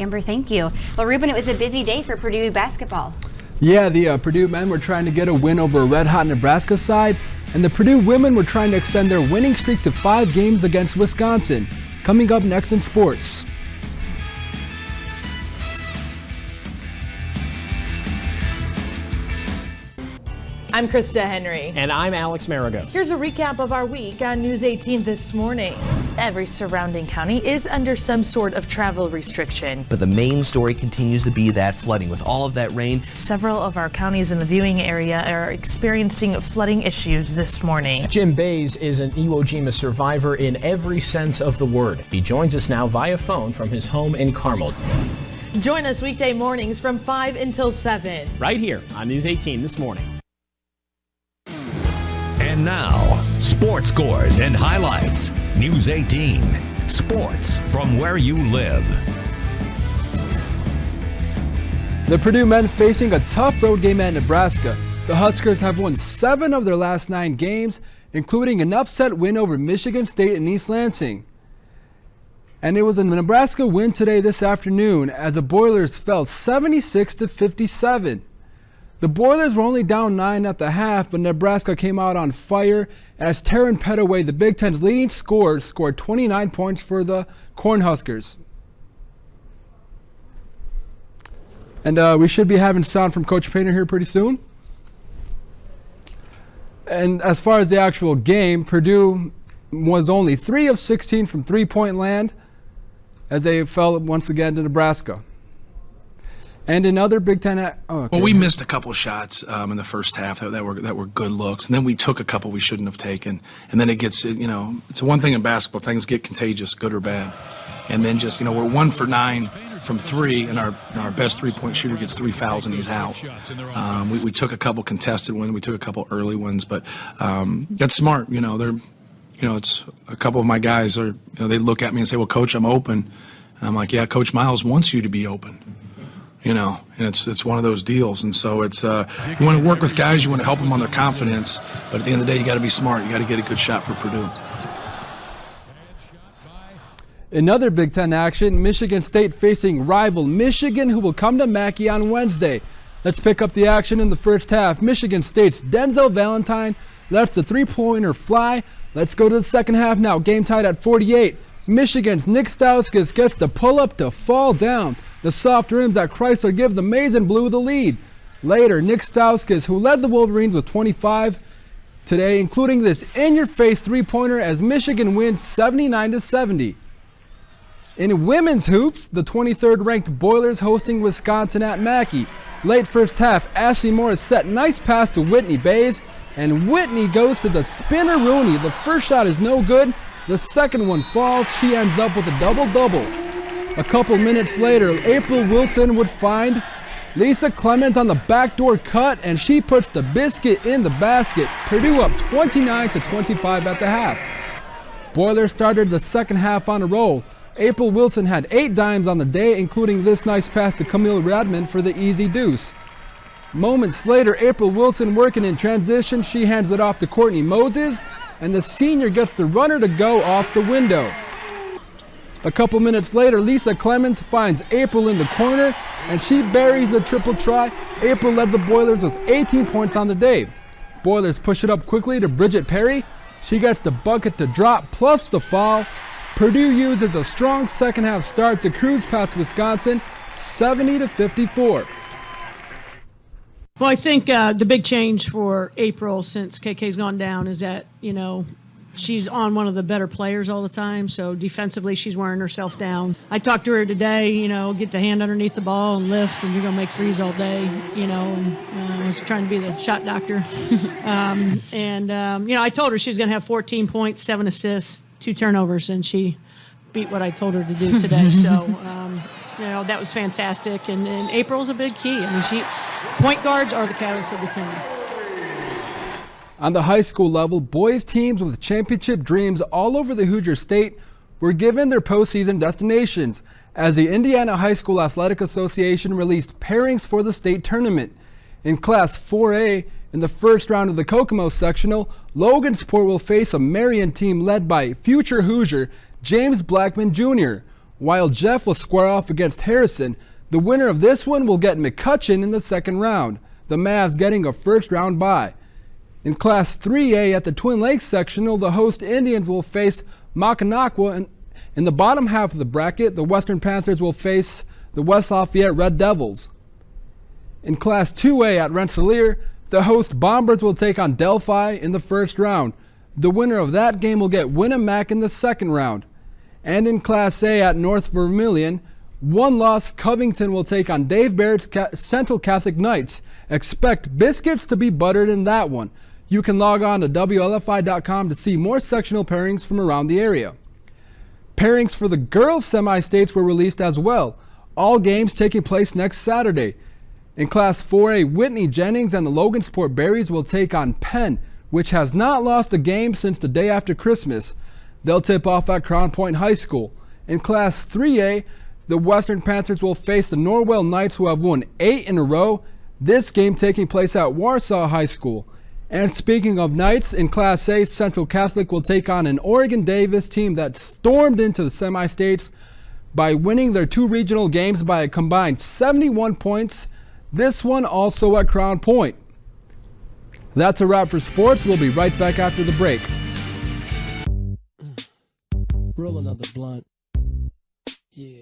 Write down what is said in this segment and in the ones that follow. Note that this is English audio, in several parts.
Amber, thank you. Well, Ruben, it was a busy day for Purdue basketball. Yeah, the Purdue men were trying to get a win over a red-hot Nebraska side, and the Purdue women were trying to extend their winning streak to 5 games against Wisconsin. Coming up next in sports. I'm Krista Henry. And I'm Alex Marigo. Here's a recap of our week on News 18 this morning. Every surrounding county is under some sort of travel restriction. But the main story continues to be that flooding. With all of that rain, Several of our counties in the viewing area are experiencing flooding issues this morning. Jim Bays is an Iwo Jima survivor in every sense of the word. He joins us now via phone from his home in Carmel. Join us weekday mornings from 5 until 7. Right here on News 18 this morning. And now, sports scores and highlights. News 18. Sports from where you live. The Purdue men facing a tough road game at Nebraska. The Huskers have won 7 of their last 9 games, including an upset win over Michigan State in East Lansing. And it was a Nebraska win today this afternoon as the Boilers fell 76-57. The Boilers were only down 9 at the half, but Nebraska came out on fire as Taryn Pettaway, the Big Ten's leading scorer, scored 29 points for the Cornhuskers. And we should be having sound from Coach Painter here pretty soon. And as far as the actual game, Purdue was only 3 of 16 from three-point land as they fell once again to Nebraska. And another Big Ten. Well, we missed a couple shots in the first half that were good looks, and then we took a couple we shouldn't have taken. And then it gets, it's one thing in basketball, things get contagious, good or bad. And then just, we're 1 for 9 from 3, and our best 3-point shooter gets 3 fouls and he's out. We took a couple contested ones, we took a couple early ones, but that's smart. It's a couple of my guys are, they look at me and say, "Well, Coach, I'm open." And I'm like, "Yeah, Coach Miles wants you to be open." And it's one of those deals. And so it's you want to work with guys, you want to help them on their confidence, but at the end of the day, you got to be smart. You got to get a good shot for Purdue. Another Big Ten action, Michigan State facing rival Michigan, who will come to Mackey on Wednesday. Let's pick up the action in the first half. Michigan State's Denzel Valentine lets the three-pointer fly. Let's go to the second half now. Game tied at 48. Michigan's Nick Stauskas gets the pull-up to fall down. The soft rims at Chrysler give the Maize and Blue the lead. Later, Nick Stauskas, who led the Wolverines with 25 today, including this in-your-face three-pointer as Michigan wins 79-70. In women's hoops, the 23rd-ranked Boilers hosting Wisconsin at Mackey. Late first half, Ashley Morris set nice pass to Whitney Bays, and Whitney goes to the spinner Rooney. The first shot is no good. The second one falls. She ends up with a double-double. A couple minutes later, April Wilson would find Lisa Clemens on the backdoor cut, and she puts the biscuit in the basket. Purdue up 29-25 at the half. Boilers started the second half on a roll. April Wilson had 8 dimes on the day, including this nice pass to Camille Radman for the easy deuce. Moments later, April Wilson working in transition. She hands it off to Courtney Moses, and the senior gets the runner to go off the window. A couple minutes later, Lisa Clemens finds April in the corner, and she buries a triple try. April led the Boilers with 18 points on the day. Boilers push it up quickly to Bridget Perry. She gets the bucket to drop, plus the foul. Purdue uses a strong second half start to cruise past Wisconsin, 70-54. Well, I think the big change for April since KK's gone down is that, she's on one of the better players all the time. So defensively, she's wearing herself down. I talked to her today, get the hand underneath the ball and lift, and you're going to make threes all day, and I was trying to be the shot doctor. I told her she was going to have 14 points, 7 assists, 2 turnovers, and she beat what I told her to do today. So, that was fantastic. And April's a big key. Point guards are the catalyst of the team. On the high school level, boys teams with championship dreams all over the Hoosier State were given their postseason destinations as the Indiana High School Athletic Association released pairings for the state tournament. In Class 4A, in the first round of the Kokomo sectional, Logansport will face a Marion team led by future Hoosier James Blackman Jr., while Jeff will square off against Harrison. The winner of this one will get McCutcheon in the second round, the Mavs getting a first-round bye. In Class 3A at the Twin Lakes sectional, the host Indians will face Mackinac-Wa. And in the bottom half of the bracket, the Western Panthers will face the West Lafayette Red Devils. In Class 2A at Rensselaer, the host Bombers will take on Delphi in the first round. The winner of that game will get Winnemac in the second round. And in Class A at North Vermilion, one-loss Covington will take on Dave Barrett's Central Catholic Knights. Expect biscuits to be buttered in that one. You can log on to WLFI.com to see more sectional pairings from around the area. Pairings for the girls' semi-states were released as well. All games taking place next Saturday. In Class 4A, Whitney Jennings and the Logansport Berries will take on Penn, which has not lost a game since the day after Christmas. They'll tip off at Crown Point High School. In Class 3A, the Western Panthers will face the Norwell Knights, who have won 8 in a row. This game taking place at Warsaw High School. And speaking of Knights, in Class A, Central Catholic will take on an Oregon Davis team that stormed into the semi-states by winning their 2 regional games by a combined 71 points. This one also at Crown Point. That's a wrap for sports. We'll be right back after the break. Roll another blunt. Yeah.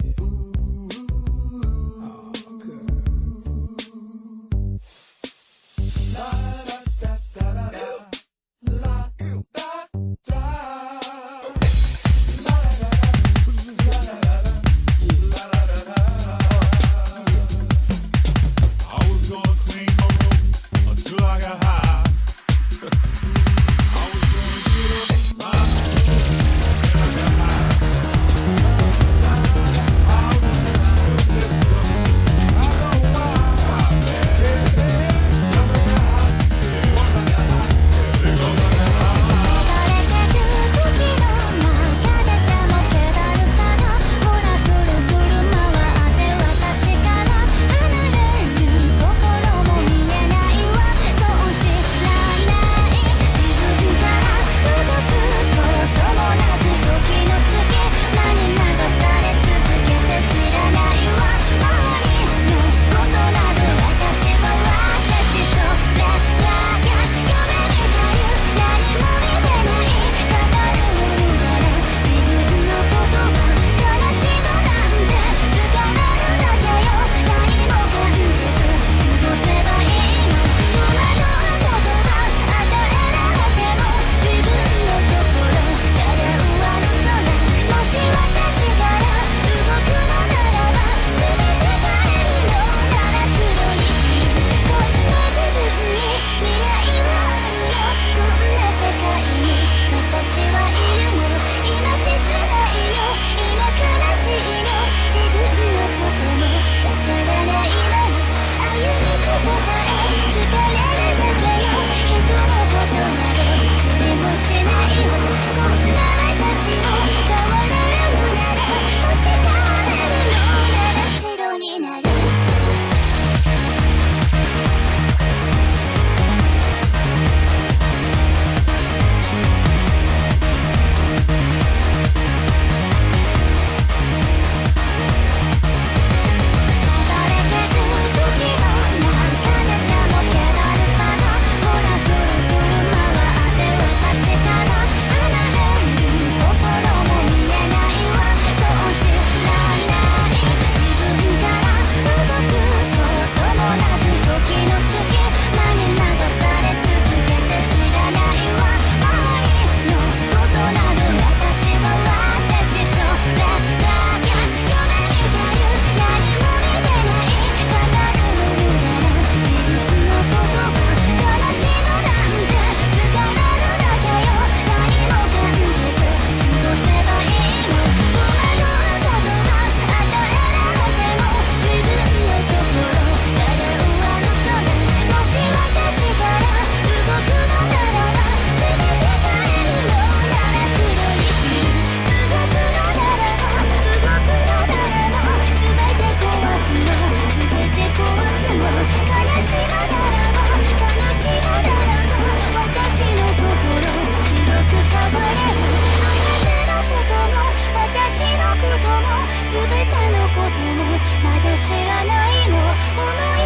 知らないの